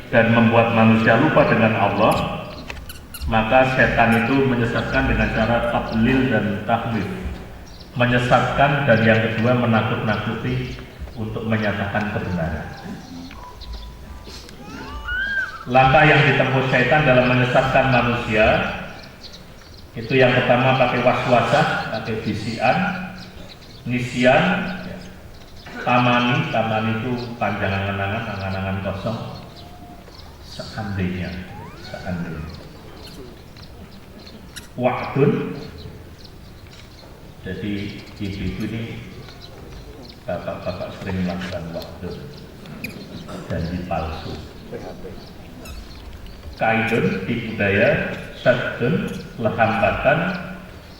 [SPEAKER 2] dan membuat manusia lupa dengan Allah, maka setan itu menyesatkan dengan cara taklil dan takwil. Menyesatkan dan yang kedua menakut-nakuti untuk menyatakan kebenaran. Langkah yang ditempuh syaitan dalam menyesatkan manusia itu yang pertama pakai waswasah, pakai bisian, nisyan, tamani itu panjangan angan-angan kosong, seandainya. Wa'dun, jadi ibu ini bapak-bapak sering melakukan wa'dun, janji palsu. Kaidun di budaya, syadun, hambatan,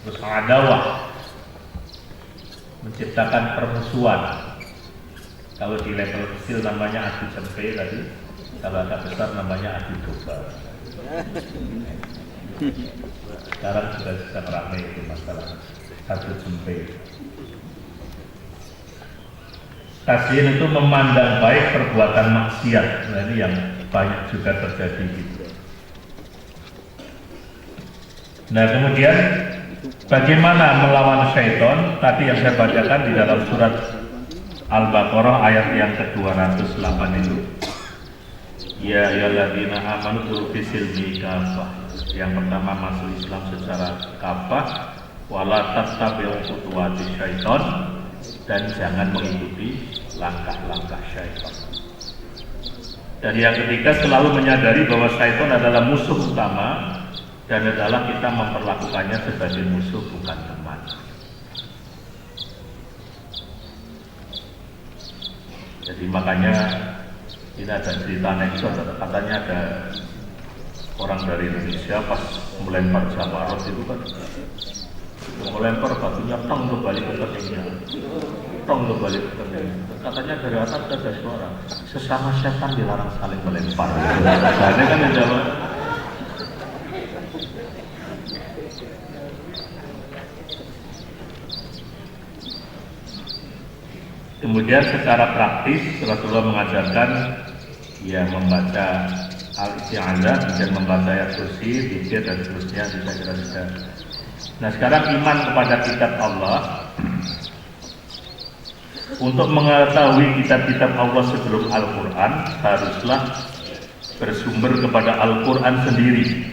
[SPEAKER 2] terus adawah, menciptakan permusuhan. Kalau di level kecil namanya adu cempe tadi, kalau agak besar namanya adu domba. Sekarang sudah sedang ramai itu masalah adu cempe. Tasyin itu memandang baik perbuatan maksiat. Nah ini yang banyak juga terjadi gitu. Nah kemudian bagaimana melawan syaitan? Tadi yang saya bacakan di dalam surat Al-Baqarah ayat yang ke-208 itu. Ya ayyuhalladzina amanu udkhulu fis-silmi kafah. Yang pertama masuk Islam secara kafah, wala tattabi'u khutuwati syaitan, dan jangan mengikuti langkah-langkah syaitan. Dan yang ketiga selalu menyadari bahwa syaitan adalah musuh utama dan adalah kita memperlakukannya sebagai musuh bukan teman. Jadi makanya ini ada cerita anekdot, katanya ada orang dari Indonesia pas melempar jamarat itu kan melempar batunya tong kembali ke keningnya, tong kembali ke keningnya. Katanya dari atas ada suara, sesama setan dilarang saling melempar. Nah, kan menjawab. Kemudian secara praktis Rasulullah mengajarkan ya membaca al-isti'adzah dan membaca ayat kursi, zikir dan seterusnya, bisa kira-kira. Nah sekarang iman kepada kitab Allah. Untuk mengetahui kitab-kitab Allah sebelum Al-Quran haruslah bersumber kepada Al-Quran sendiri,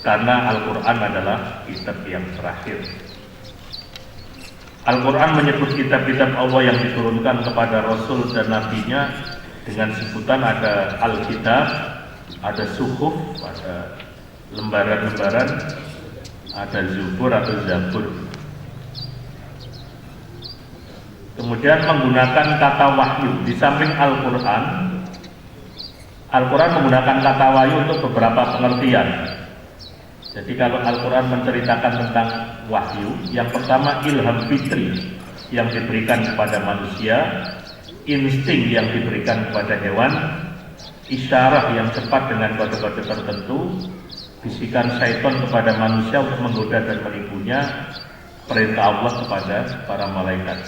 [SPEAKER 2] karena Al-Quran adalah kitab yang terakhir. Al-Quran menyebut kitab-kitab Allah yang diturunkan kepada Rasul dan Nabi-Nya dengan sebutan ada Al-Kitab, ada Suhuf, ada lembaran-lembaran, ada Zubur atau Zabur. Kemudian menggunakan kata wahyu. Di samping Al-Quran, Al-Quran menggunakan kata wahyu untuk beberapa pengertian. Jadi kalau Al-Quran menceritakan tentang wahyu, yang pertama ilham fitri yang diberikan kepada manusia, insting yang diberikan kepada hewan, isyarah yang cepat dengan kode-kode tertentu, bisikan syaitan kepada manusia untuk menggoda dan menipunya, perintah Allah kepada para malaikat.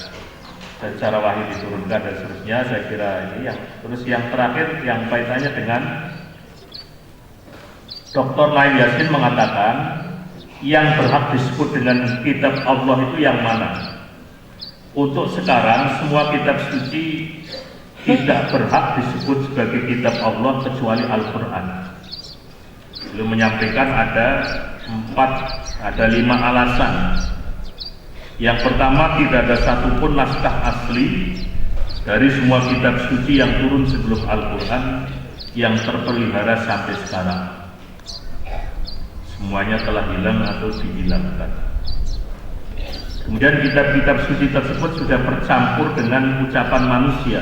[SPEAKER 2] Dan cara wahyu diturunkan dan seterusnya, saya kira ini yang. Terus yang terakhir yang kaitannya dengan Dr. Naim Yasin mengatakan yang berhak disebut dengan kitab Allah itu yang mana? Untuk sekarang semua kitab suci tidak berhak disebut sebagai kitab Allah kecuali Al-Quran. Beliau menyampaikan ada 5 alasan. Yang pertama, tidak ada satupun naskah asli dari semua kitab suci yang turun sebelum Al-Quran yang terpelihara sampai sekarang. Semuanya telah hilang atau dihilangkan. Kemudian kitab-kitab suci tersebut sudah bercampur dengan ucapan manusia.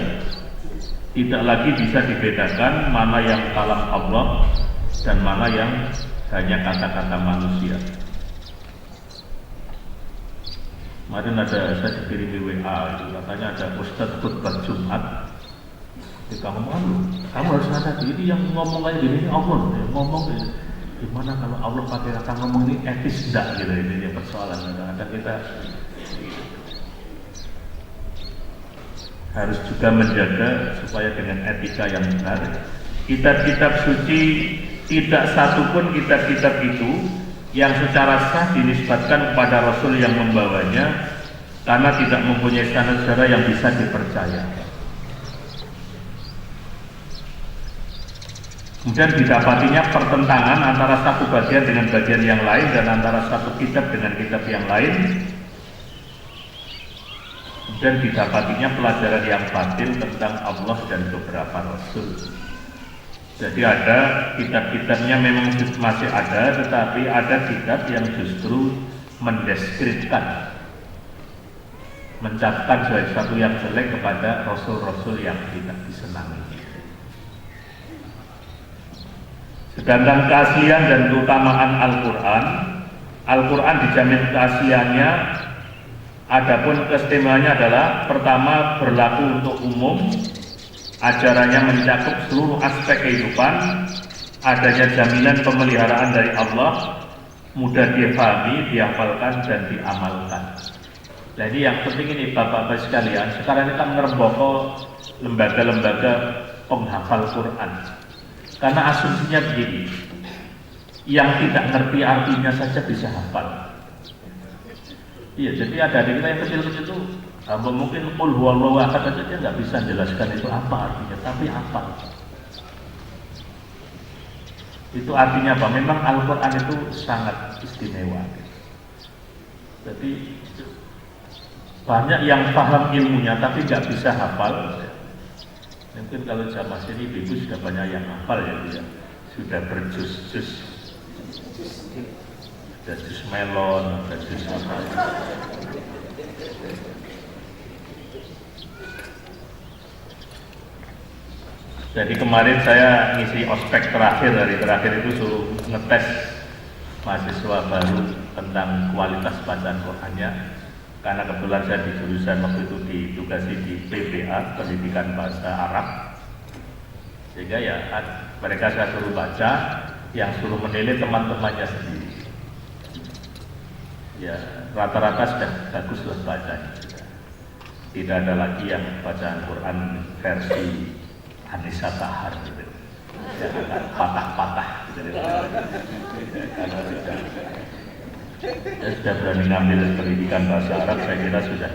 [SPEAKER 2] Tidak lagi bisa dibedakan mana yang kalam Allah dan mana yang hanya kata-kata manusia. Kemarin saya dikirimi WA itu, katanya ada Ustadz khutbah Jumat. Kamu harus ada diri yang ngomong kayak gini, ini Allah yang ngomong ya. Gimana kalau Allah pakai kata ngomong ini etis enggak gitu, ini persoalan. Ada kita harus juga menjaga supaya dengan etika yang benar. Kitab-kitab suci tidak satupun kitab-kitab itu yang secara sah dinisbatkan kepada Rasul yang membawanya, karena tidak mempunyai standar sejarah yang bisa dipercaya. Kemudian didapatinya pertentangan antara satu bagian dengan bagian yang lain dan antara satu kitab dengan kitab yang lain. Dan didapatinya pelajaran yang batil tentang Allah dan beberapa Rasul. Jadi ada kitab-kitabnya memang masih ada, tetapi ada kitab yang justru mendeskripsikan, mencatatkan sebagai sesuatu yang jelek kepada Rasul-Rasul yang tidak disenangi. Sedangkan keaslian dan keutamaan Al-Quran, Al-Quran dijamin keasliannya. Adapun keistimewaannya adalah pertama, berlaku untuk umum, ajarannya mencakup seluruh aspek kehidupan, adanya jaminan pemeliharaan dari Allah, mudah difahami, dihafalkan dan diamalkan. Jadi yang penting ini Bapak-Bapak sekalian, sekarang kita ngeremboko lembaga-lembaga penghafal Quran. Karena asumsinya begini, yang tidak ngerti artinya saja bisa hafal. Iya, jadi ada kita yang kecil-kecil itu mungkin qul huwallahu ahad aja dia nggak bisa jelaskan itu apa artinya, tapi apa? Itu artinya apa? Memang Al-Quran itu sangat istimewa. Jadi banyak yang paham ilmunya tapi nggak bisa hafal. Mungkin kalau zaman sini ibu sudah banyak yang hafal ya, sudah berjus-jus. Ada jus melon, ada jus apa. Jadi kemarin saya ngisi ospek terakhir, hari terakhir itu suruh ngetes mahasiswa baru tentang kualitas bacaan Qurannya, karena kebetulan saya di jurusan waktu itu ditugasi di PBA, Pendidikan Bahasa Arab, sehingga ya mereka saya suruh baca, yang suruh menilai teman-temannya sendiri. Ya rata-rata sudah bagus lah bacanya. Tidak ada lagi yang bacaan Quran versi Anissa Tahar gitu, ya patah-patah gitu. Karena sudah berani ngambil pendidikan bahasa Arab, saya kira sudah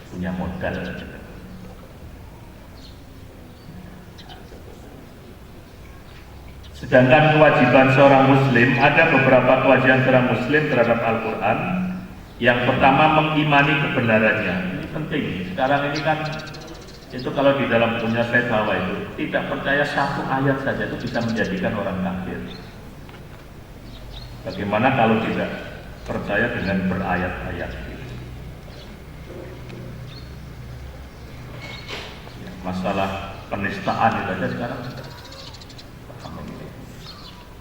[SPEAKER 2] punya modal. Sedangkan kewajiban seorang muslim, ada beberapa kewajiban seorang muslim terhadap Al-Quran. Yang pertama, mengimani kebenarannya. Ini penting. Sekarang ini kan, itu kalau di dalam punya saya bawa itu, tidak percaya satu ayat saja itu bisa menjadikan orang kafir. Bagaimana kalau tidak percaya dengan berayat-ayat? Masalah penistaan itu saja sekarang.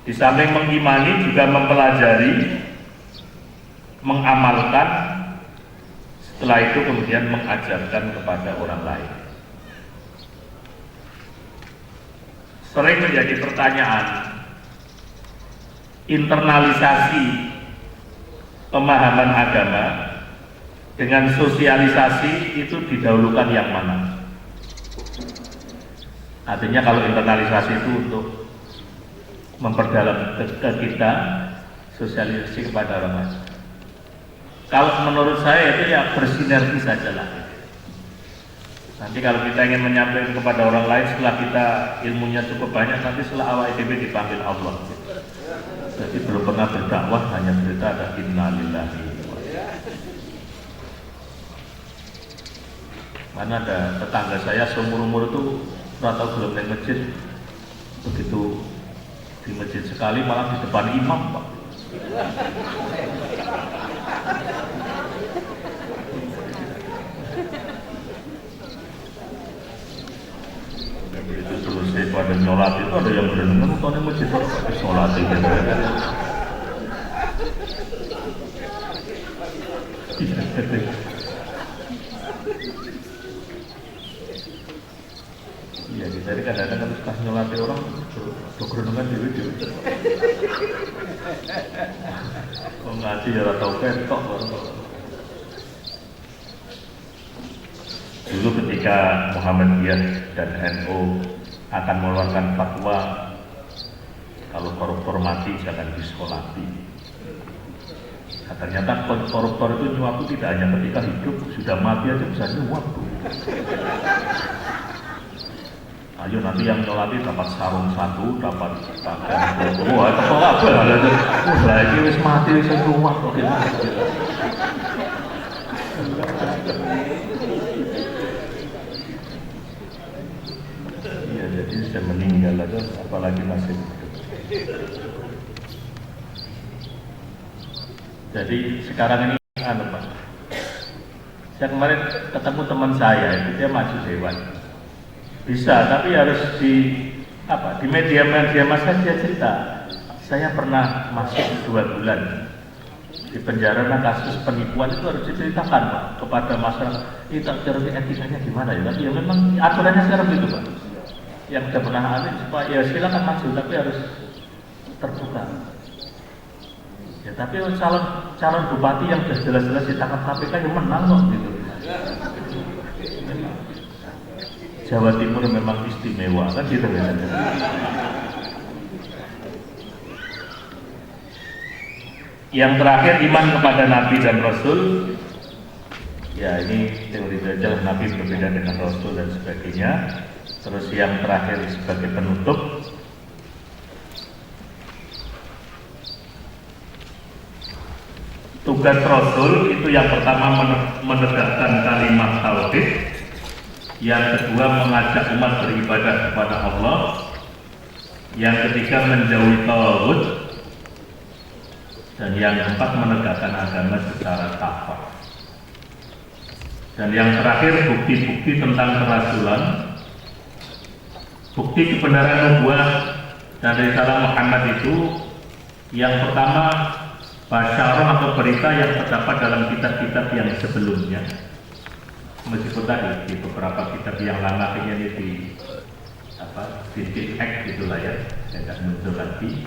[SPEAKER 2] Di samping mengimani juga mempelajari, mengamalkan, setelah itu kemudian mengajarkan kepada orang lain. Sering menjadi pertanyaan, internalisasi pemahaman agama dengan sosialisasi itu didahulukan yang mana? Artinya kalau internalisasi itu untuk memperdalam ke kita, sosialisasi kepada orang lain. Kalau menurut saya itu ya bersinergi sajalah. Nanti kalau kita ingin menyampaikan kepada orang lain, setelah kita ilmunya cukup banyak, nanti setelah awal IDB dipanggil Allah. Jadi belum pernah berdakwah, hanya cerita ada innalillahi. Karena ada tetangga saya seumur-umur itu rata belum naik masjid, begitu di masjid sekali malah di depan imam, Pak. Begitu selesai pada sholat itu ada yang berenang, nontonnya masjid pakai sholat itu. Iya, jadi kadang-kadang kan suka nyolati orang berkerenungan di video. Kok ngaji ya tau ketok. Dulu ketika Muhammadiyah dan NU akan mengeluarkan fatwa kalau koruptor mati jangan disekolati. Ternyata koruptor itu nyuap itu tidak hanya ketika hidup, sudah mati aja bisa nyuap tuh. Ayo nanti yang nyolati dapat sarung satu, dapat pakaian. Wah, itu apa ya? Wah, ini wis mati wis nyuap kok gimana? Iya, jadi sudah meninggal aja, apalagi masih hidup. Jadi sekarang ini Pak, saya kemarin ketemu teman saya, itu dia maju dewan. Bisa, tapi harus di media-media massa dia cerita. Saya pernah masuk 2 bulan di penjara karena kasus penipuan, itu harus diceritakan Pak kepada masyarakat. Itu etikanya gimana ya? Tapi ya memang aturannya sekarang gitu Pak. Yang sudah pernah alih, Pak, ya silakan maju, tapi harus terbuka. Ya, tapi calon bupati yang sudah jelas-jelas ditangkap KPK yang menang kok gitu. Jawa Timur memang istimewa kan gitu ya. Yang terakhir, iman kepada Nabi dan Rasul. Ya ini teori belajar Nabi berbeda dengan Rasul dan sebagainya. Terus yang terakhir sebagai penutup, tugas Rasul itu yang pertama menegakkan kalimat tauhid, yang kedua mengajak umat beribadah kepada Allah, yang ketiga menjauhi taghut, dan yang keempat menegakkan agama secara takwa. Dan yang terakhir bukti-bukti tentang kerasulan, bukti kebenaran nubuah dan risalah Muhammad itu Yang pertama, basyarah atau berita yang terdapat dalam kitab-kitab yang sebelumnya. Meskipun tadi di beberapa kitab yang lama kayaknya ini di hack gitulah ya, tidak muncul lagi.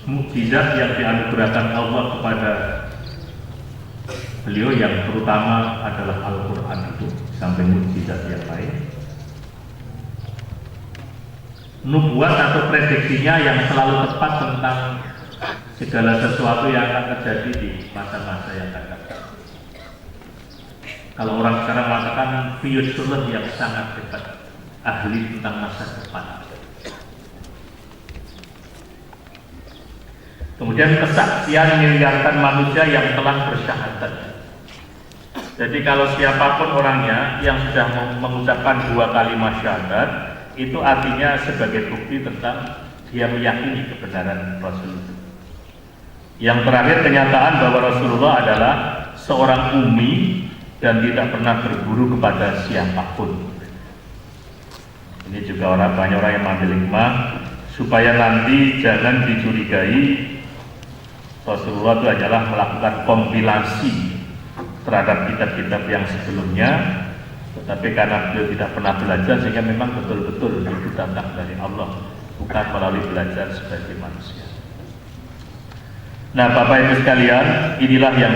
[SPEAKER 2] Mukjizat yang dianugerahkan Allah kepada beliau yang terutama adalah Al-Quran itu, sampai mukjizat yang lain. Nubuat atau prediksinya yang selalu tepat tentang segala sesuatu yang akan terjadi di masa-masa yang akan datang. Kalau orang sekarang mengatakan futurolog yang sangat hebat, ahli tentang masa depan. Kemudian kesaksian mengingatkan manusia yang telah bersyahadat. Jadi kalau siapapun orangnya yang sudah mengucapkan 2 kalimat syahadat, itu artinya sebagai bukti tentang dia meyakini kebenaran Rasulullah. Yang terakhir, kenyataan bahwa Rasulullah adalah seorang ummi dan tidak pernah berguru kepada siapapun. Ini juga banyak orang yang mengambil hikmah supaya nanti jangan dicurigai Rasulullah itu hanyalah melakukan kompilasi terhadap kitab-kitab yang sebelumnya, tetapi karena beliau tidak pernah belajar sehingga memang betul-betul itu datang dari Allah, bukan melalui belajar sebagai manusia. Nah, Bapak Ibu sekalian, inilah yang